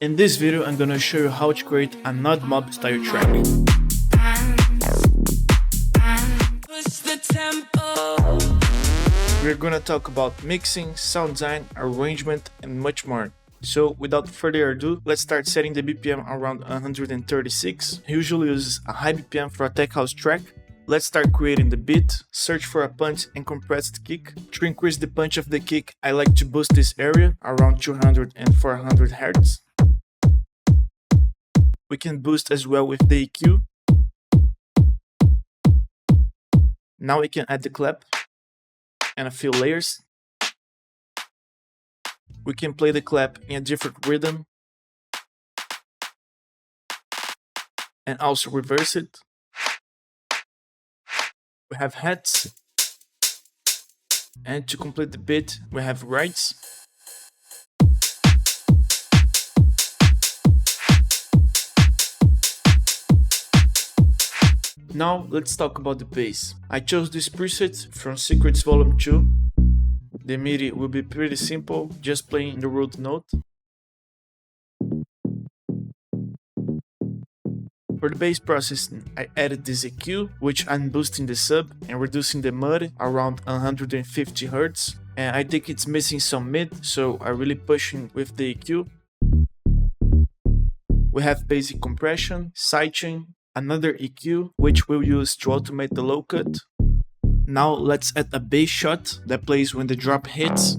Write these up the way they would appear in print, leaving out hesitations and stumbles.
In this video, I'm gonna show you how to create a Nod Mob style track. We're gonna talk about mixing, sound design, arrangement, and much more. So without further ado, let's start setting the BPM around 136. I usually use a high BPM for a tech house track. Let's start creating the beat, search for a punch and compressed kick. To increase the punch of the kick, I like to boost this area around 200 and 400 Hz. We can boost as well with the EQ. Now we can add the clap and a few layers. We can play the clap in a different rhythm and also reverse it. We have hats, and to complete the beat we have rights. Now let's talk about the bass. I chose this preset from Secrets Volume 2. The MIDI will be pretty simple, just playing the root note. For the bass processing, I added this EQ, which I'm boosting the sub and reducing the mud around 150 Hz. And I think it's missing some mid, so I'm really pushing with the EQ. We have basic compression, sidechain, another EQ, which we'll use to automate the low cut. Now let's add a bass shot that plays when the drop hits.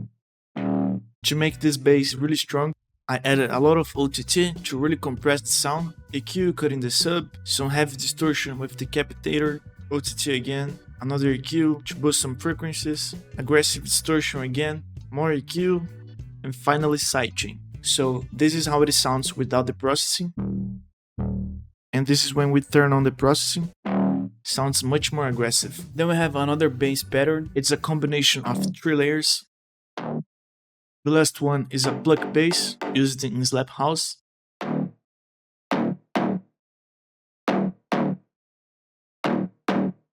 To make this bass really strong, I added a lot of OTT to really compress the sound, EQ cutting the sub, some heavy distortion with the capitator, OTT again, another EQ to boost some frequencies, aggressive distortion again, more EQ, and finally sidechain. So this is how it sounds without the processing. And this is when we turn on the processing. Sounds much more aggressive. Then we have another bass pattern. It's a combination of 3 layers. The last one is a pluck bass used in slap house.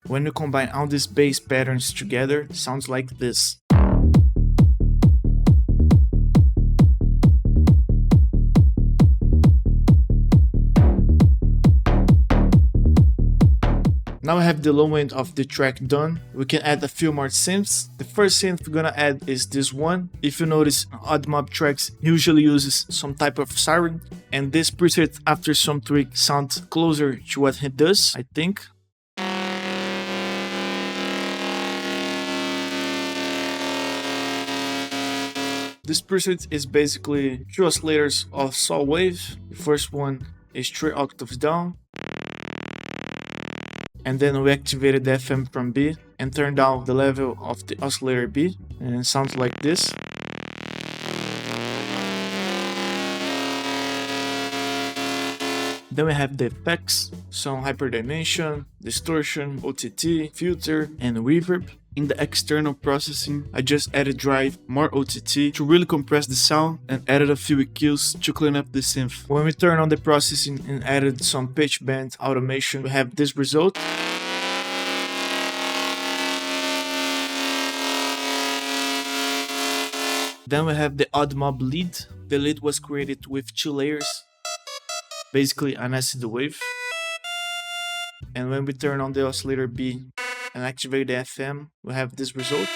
When you combine all these bass patterns together, it sounds like this. Now I have the low end of the track done. We can add a few more synths. The first synth we're gonna add is this one. If you notice, Odd Mob tracks usually uses some type of siren, and this preset after some tweak sounds closer to what it does, I think. This preset is basically 2 oscillators of saw wave. The first one is 3 octaves down. And then we activated the FM from B and turned down the level of the oscillator B, and it sounds like this. Then we have the effects, some hyperdimension, distortion, OTT, filter, and reverb. In the external processing, I just added drive, more OTT to really compress the sound, and added a few EQs to clean up the synth. When we turn on the processing and added some pitch bend automation, we have this result. Then we have the Odd Mob lead. The lead was created with 2 layers, basically an acid wave. And when we turn on the oscillator B and activate the FM, we have this result.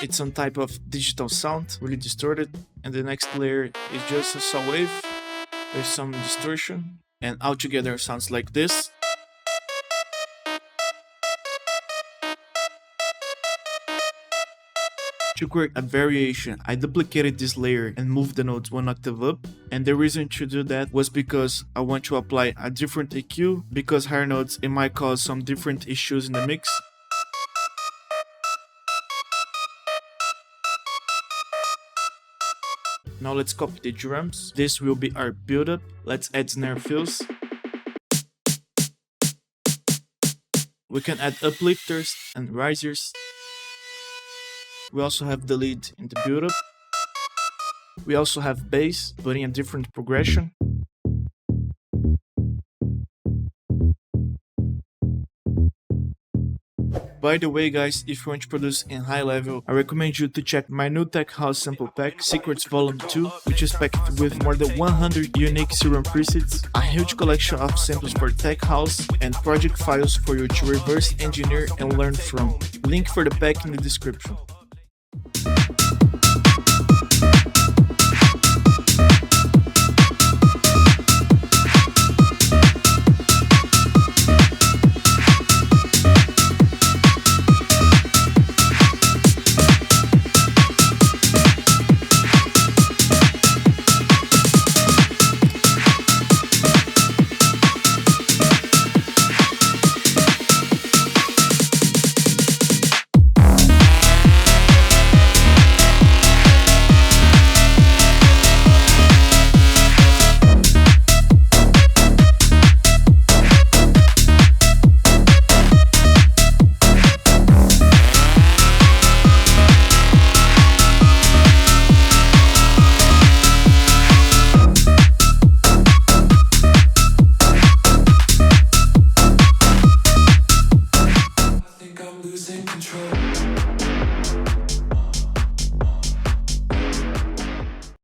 It's some type of digital sound, really distorted. And the next layer is just a saw wave with some distortion, and altogether sounds like this. To create a variation, I duplicated this layer and moved the notes 1 octave up, and the reason to do that was because I want to apply a different EQ, because higher notes it might cause some different issues in the mix. Now let's copy the drums. This will be our build-up. Let's add snare fills. We can add uplifters and risers. We also have the lead in the build-up. We also have bass, but in a different progression. By the way guys, if you want to produce in high level, I recommend you to check my new Tech House sample pack, Secrets Volume 2, which is packed with more than 100 unique serum presets, a huge collection of samples for Tech House, and project files for you to reverse engineer and learn from. Link for the pack in the description.